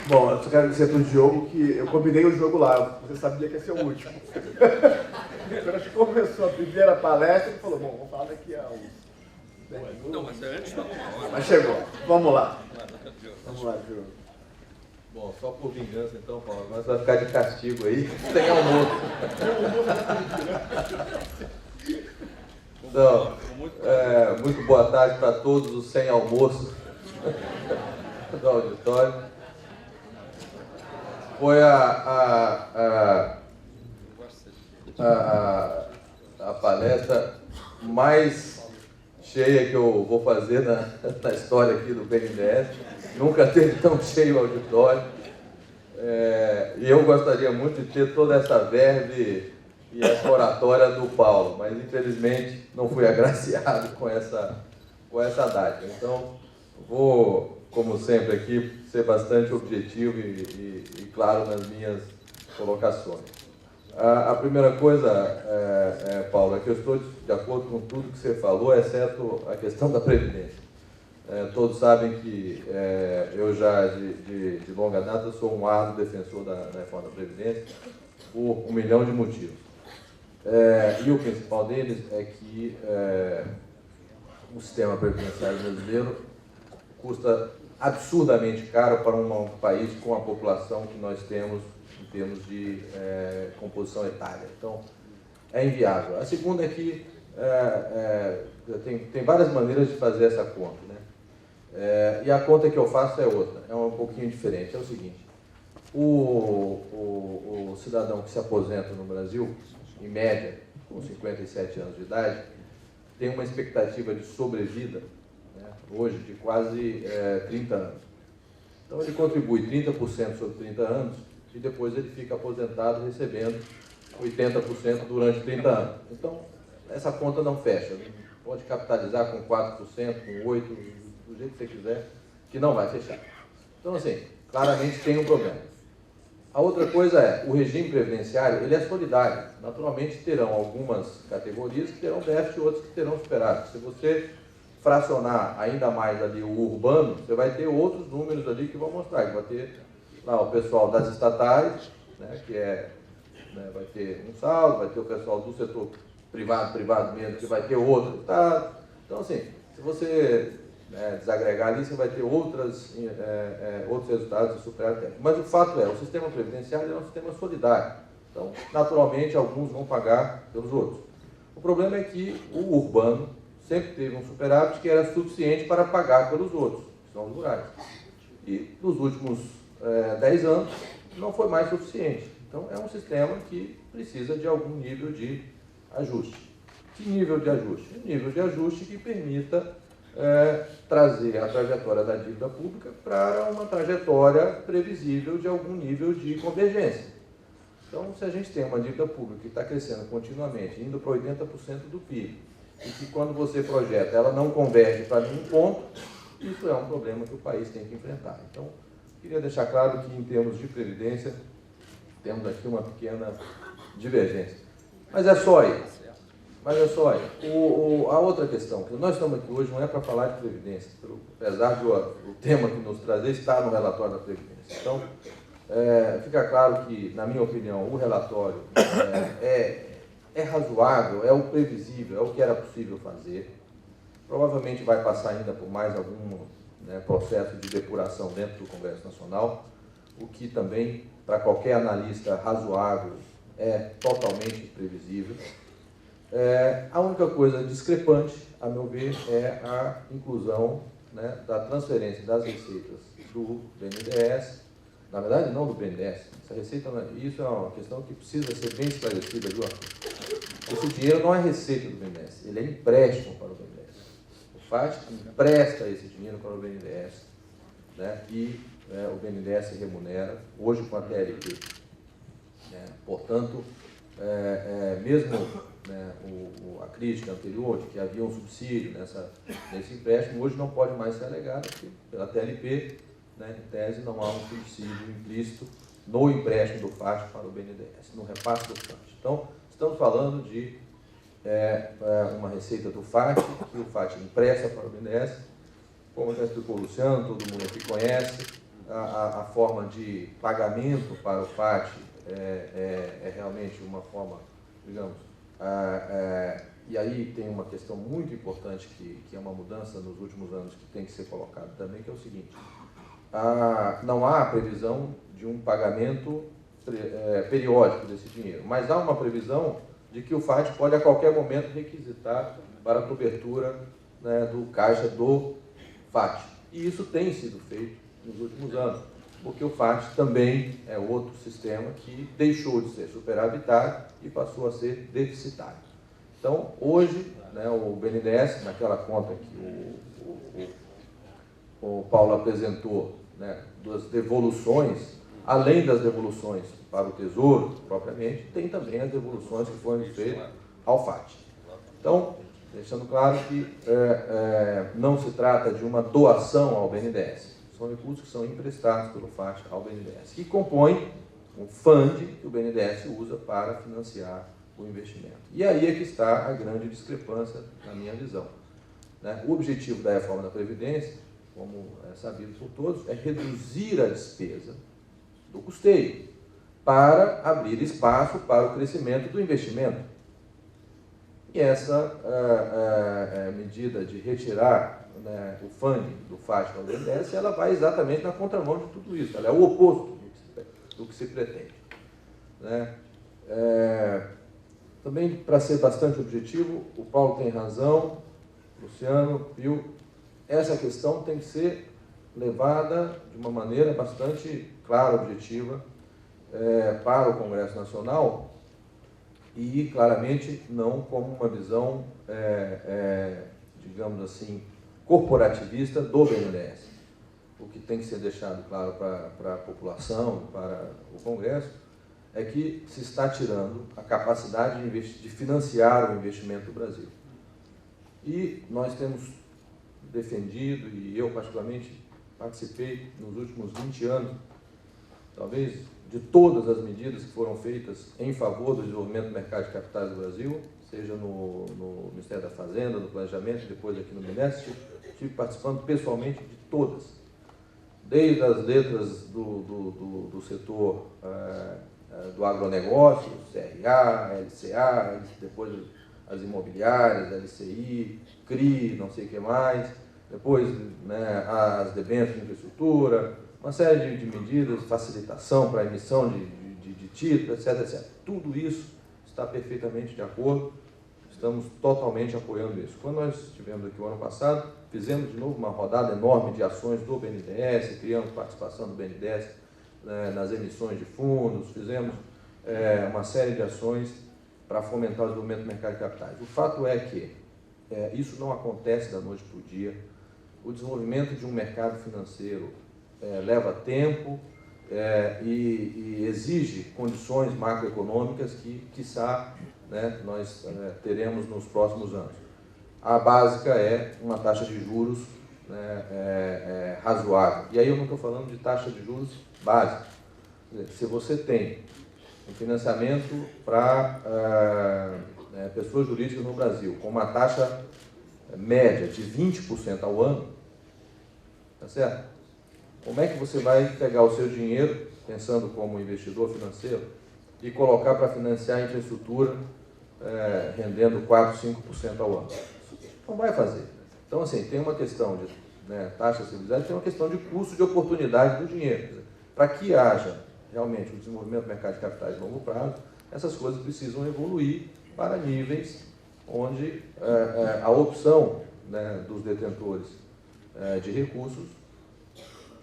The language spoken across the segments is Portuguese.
Bom, eu só quero dizer para o Diogo que eu combinei o jogo lá, você sabia que ia ser o último. Quando a gente começou a primeira palestra, ele falou, bom, vamos falar daqui a uns 10 minutos. Não, mas antes estava uma hora. Mas chegou, vamos lá. Vamos lá, Diogo. Bom, só por vingança então, Paulo, agora você vai ficar de castigo aí, sem almoço. Então, muito boa tarde para todos os sem almoço do auditório. Foi a palestra mais cheia que eu vou fazer na história aqui do BNDES. Nunca teve tão cheio o auditório. E eu gostaria muito de ter toda essa verve e essa oratória do Paulo, mas infelizmente não fui agraciado com essa dádiva. Então, vou, como sempre aqui, ser bastante objetivo e claro nas minhas colocações. A primeira coisa, Paulo, é que eu estou de acordo com tudo que você falou, exceto a questão da Previdência. Todos sabem que eu já, de longa data, sou um árduo defensor da reforma da Previdência por 1 milhão de motivos. E o principal deles é que o sistema previdenciário brasileiro custa absurdamente caro para um país com a população que nós temos em termos de composição etária. Então, é inviável. A segunda é que tem várias maneiras de fazer essa conta, né? E a conta que eu faço é outra, é um pouquinho diferente. É o seguinte, o cidadão que se aposenta no Brasil, em média, com 57 anos de idade, tem uma expectativa de sobrevida, né, hoje, de quase 30 anos. Então, ele contribui 30% sobre 30 anos e depois ele fica aposentado recebendo 80% durante 30 anos. Então, essa conta não fecha. Pode capitalizar com 4%, com 8%, do jeito que você quiser, que não vai fechar. Então, assim, claramente tem um problema. A outra coisa é, o regime previdenciário, ele é solidário. Naturalmente, terão algumas categorias que terão déficit e outras que terão superávit. Se você fracionar ainda mais ali o urbano, você vai ter outros números ali que vão mostrar. Que vai ter lá o pessoal das estatais, né, que vai ter um saldo, vai ter o pessoal do setor privado mesmo, que vai ter outro. Tá? Então, assim, se você desagregar ali, você vai ter outros resultados de superávit. Mas o fato é, o sistema previdenciário é um sistema solidário. Então, naturalmente, alguns vão pagar pelos outros. O problema é que o urbano sempre teve um superávit que era suficiente para pagar pelos outros, que são os rurais. E nos últimos 10 anos não foi mais suficiente. Então, é um sistema que precisa de algum nível de ajuste. Que nível de ajuste? Um nível de ajuste que permita trazer a trajetória da dívida pública para uma trajetória previsível de algum nível de convergência. Então, se a gente tem uma dívida pública que está crescendo continuamente, indo para 80% do PIB, e que quando você projeta ela não converge para nenhum ponto, isso é um problema que o país tem que enfrentar. Então, queria deixar claro que em termos de previdência, temos aqui uma pequena divergência. Mas é só isso. A outra questão, que nós estamos aqui hoje não é para falar de Previdência, apesar do tema que nos trazer está no relatório da Previdência. Então, fica claro que, na minha opinião, o relatório é razoável, é o previsível, é o que era possível fazer. Provavelmente vai passar ainda por mais algum processo de depuração dentro do Congresso Nacional, o que também, para qualquer analista razoável, é totalmente previsível. A única coisa discrepante, a meu ver, é a inclusão da transferência das receitas do BNDES, na verdade não do BNDES, essa receita, isso é uma questão que precisa ser bem esclarecida, viu? Esse dinheiro não é receita do BNDES, ele é empréstimo para o BNDES. O FAT empresta esse dinheiro para o BNDES, e o BNDES remunera, hoje com a TLP. Portanto, mesmo a crítica anterior de que havia um subsídio nesse empréstimo, hoje não pode mais ser alegada, porque pela TLP, em tese, não há um subsídio implícito no empréstimo do FAT para o BNDES, no repasse do FAT. Então, estamos falando de uma receita do FAT, que o FAT empresta para o BNDES, como já explicou o Luciano, todo mundo aqui conhece, a forma de pagamento para o FAT é realmente uma forma, digamos, e aí tem uma questão muito importante que é uma mudança nos últimos anos que tem que ser colocada também, que é o seguinte: não há previsão de um pagamento periódico desse dinheiro, mas há uma previsão de que o FAT pode a qualquer momento requisitar para a cobertura, né, do caixa do FAT. E isso tem sido feito nos últimos anos, porque o FAT também é outro sistema que deixou de ser superavitário e passou a ser deficitário. Então, hoje, né, o BNDES, naquela conta que o Paulo apresentou, né, das devoluções, além das devoluções para o Tesouro, propriamente, tem também as devoluções que foram feitas ao FAT. Então, deixando claro que não se trata de uma doação ao BNDES, são recursos que são emprestados pelo FAT ao BNDES, que compõem um fundo que o BNDES usa para financiar o investimento. E aí é que está a grande discrepância, na minha visão, né? O objetivo da reforma da Previdência, como é sabido por todos, é reduzir a despesa do custeio para abrir espaço para o crescimento do investimento. E essa medida de retirar, né, o funding do FAT para o BNDES, ela vai exatamente na contramão de tudo isso, ela é o oposto do que se pretende, né? Também, para ser bastante objetivo, o Paulo tem razão, Luciano, viu? Essa questão tem que ser levada de uma maneira bastante clara, objetiva, para o Congresso Nacional e, claramente, não como uma visão, digamos assim, corporativista do BNDES. O que tem que ser deixado claro para a população, para o Congresso, é que se está tirando a capacidade de financiar o investimento do Brasil. E nós temos defendido, e eu particularmente participei nos últimos 20 anos, talvez, de todas as medidas que foram feitas em favor do desenvolvimento do mercado de capitais do Brasil, seja no Ministério da Fazenda, no Planejamento, depois aqui no MINEST, estive participando pessoalmente de todas, desde as letras do setor do agronegócio, CRA, LCA, depois as imobiliárias, LCI, CRI, não sei o que mais, depois, né, as debêntures de infraestrutura, uma série de medidas, facilitação para a emissão de títulos, etc, etc. Tudo isso está perfeitamente de acordo, estamos totalmente apoiando isso. Quando nós estivemos aqui o ano passado, fizemos de novo uma rodada enorme de ações do BNDES, criamos participação do BNDES, né, nas emissões de fundos, fizemos uma série de ações para fomentar o desenvolvimento do mercado de capitais. O fato é que isso não acontece da noite para o dia. O desenvolvimento de um mercado financeiro leva tempo e exige condições macroeconômicas que, quiçá, né, nós teremos nos próximos anos. A básica é uma taxa de juros, né, razoável. E aí eu não estou falando de taxa de juros básica. Se você tem um financiamento para pessoas jurídicas no Brasil com uma taxa média de 20% ao ano, tá certo? Como é que você vai pegar o seu dinheiro, pensando como investidor financeiro, e colocar para financiar a infraestrutura rendendo 4%, 5% ao ano? Não vai fazer. Então, assim, tem uma questão de taxa civilizada, tem uma questão de custo de oportunidade do dinheiro. Para que haja realmente o desenvolvimento do mercado de capitais de longo prazo, essas coisas precisam evoluir para níveis onde a opção, né, dos detentores de recursos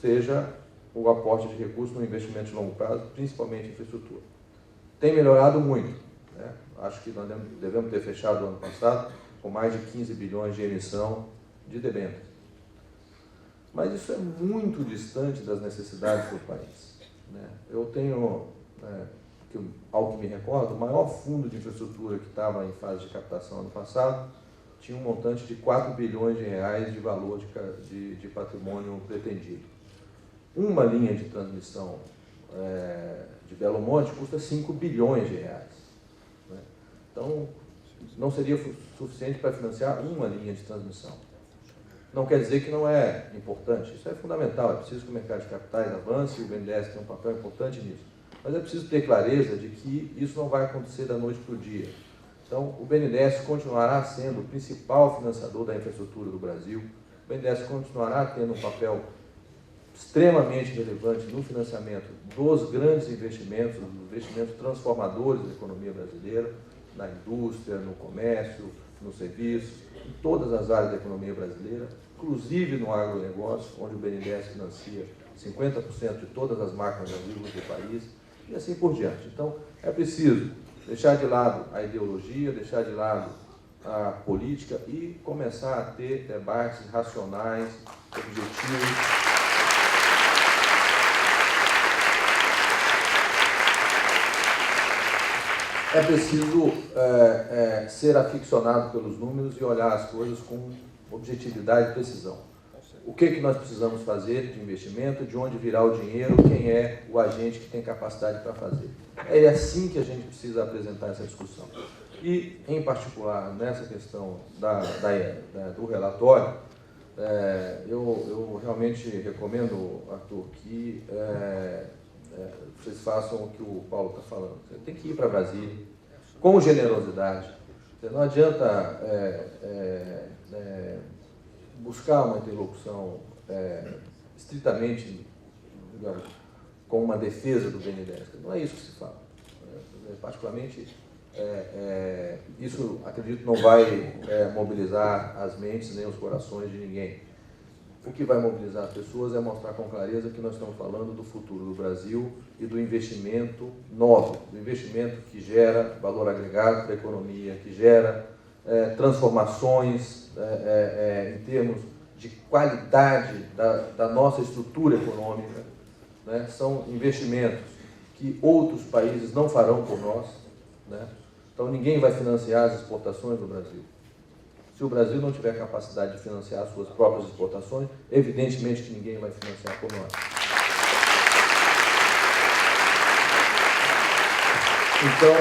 seja o aporte de recursos no investimento de longo prazo, principalmente em infraestrutura. Tem melhorado muito, né? Acho que nós devemos ter fechado o ano passado com mais de 15 bilhões de emissão de debêntures. Mas isso é muito distante das necessidades do país, né? Eu tenho, ao que me recordo, o maior fundo de infraestrutura que estava em fase de captação ano passado tinha um montante de 4 bilhões de reais de valor de patrimônio pretendido. Uma linha de transmissão de Belo Monte custa 5 bilhões de reais, né? Então, não seria suficiente para financiar uma linha de transmissão. Não quer dizer que não é importante, isso é fundamental, é preciso que o mercado de capitais avance e o BNDES tem um papel importante nisso. Mas é preciso ter clareza de que isso não vai acontecer da noite para o dia. Então, o BNDES continuará sendo o principal financiador da infraestrutura do Brasil, o BNDES continuará tendo um papel extremamente relevante no financiamento dos grandes investimentos, dos investimentos transformadores da economia brasileira, na indústria, no comércio, nos serviços, em todas as áreas da economia brasileira, inclusive no agronegócio, onde o BNDES financia 50% de todas as máquinas agrícolas do país, e assim por diante. Então, é preciso deixar de lado a ideologia, deixar de lado a política e começar a ter debates racionais, objetivos. É preciso ser aficionado pelos números e olhar as coisas com objetividade e precisão. O que nós precisamos fazer de investimento, de onde virá o dinheiro, quem é o agente que tem capacidade para fazer. É assim que a gente precisa apresentar essa discussão. E, em particular, nessa questão do relatório, eu realmente recomendo, Arthur, que vocês façam o que o Paulo está falando. Você tem que ir para Brasília, com generosidade. Não adianta buscar uma interlocução estritamente, digamos, com uma defesa do BNDES. Não é isso que se fala. Particularmente, isso, acredito, não vai mobilizar as mentes nem os corações de ninguém. O que vai mobilizar as pessoas é mostrar com clareza que nós estamos falando do futuro do Brasil e do investimento novo, do investimento que gera valor agregado para a economia, que gera transformações em termos de qualidade da nossa estrutura econômica, né? São investimentos que outros países não farão por nós, né? Então ninguém vai financiar as exportações do Brasil. Se o Brasil não tiver capacidade de financiar as suas próprias exportações, evidentemente que ninguém vai financiar por nós. Então,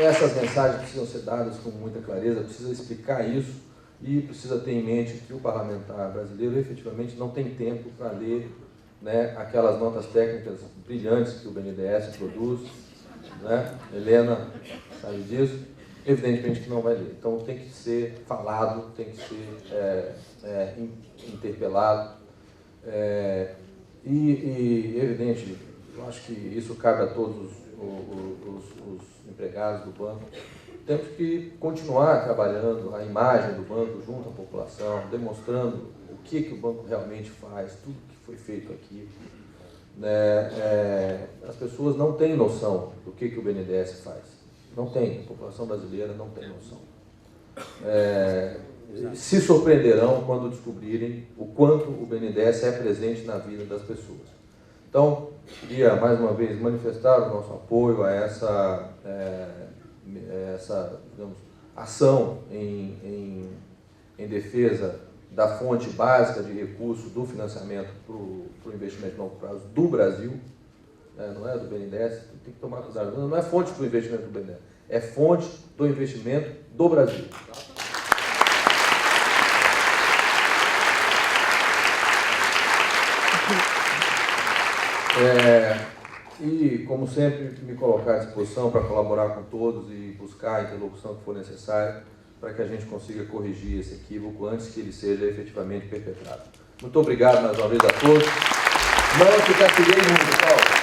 essas mensagens precisam ser dadas com muita clareza, precisa explicar isso e precisa ter em mente que o parlamentar brasileiro efetivamente não tem tempo para ler, né, aquelas notas técnicas brilhantes que o BNDES produz, né? Helena sabe disso. Evidentemente que não vai ler. Então tem que ser falado, tem que ser interpelado. Evidente, eu acho que isso cabe a todos os empregados do banco. Temos que continuar trabalhando a imagem do banco junto à população, demonstrando o que o banco realmente faz, tudo que foi feito aqui. As pessoas não têm noção do que o BNDES faz. Não tem, a população brasileira não tem noção. Se surpreenderão quando descobrirem o quanto o BNDES é presente na vida das pessoas. Então, queria mais uma vez manifestar o nosso apoio a essa digamos, ação em defesa da fonte básica de recurso do financiamento para o investimento de longo prazo do Brasil. Não é do BNDES, tem que tomar cuidado. Não é fonte do investimento do BNDES, é fonte do investimento do Brasil. E, como sempre, me colocar à disposição para colaborar com todos e buscar a interlocução que for necessária para que a gente consiga corrigir esse equívoco antes que ele seja efetivamente perpetrado. Muito obrigado mais uma vez a todos. Não se castiguem muito, Paulo.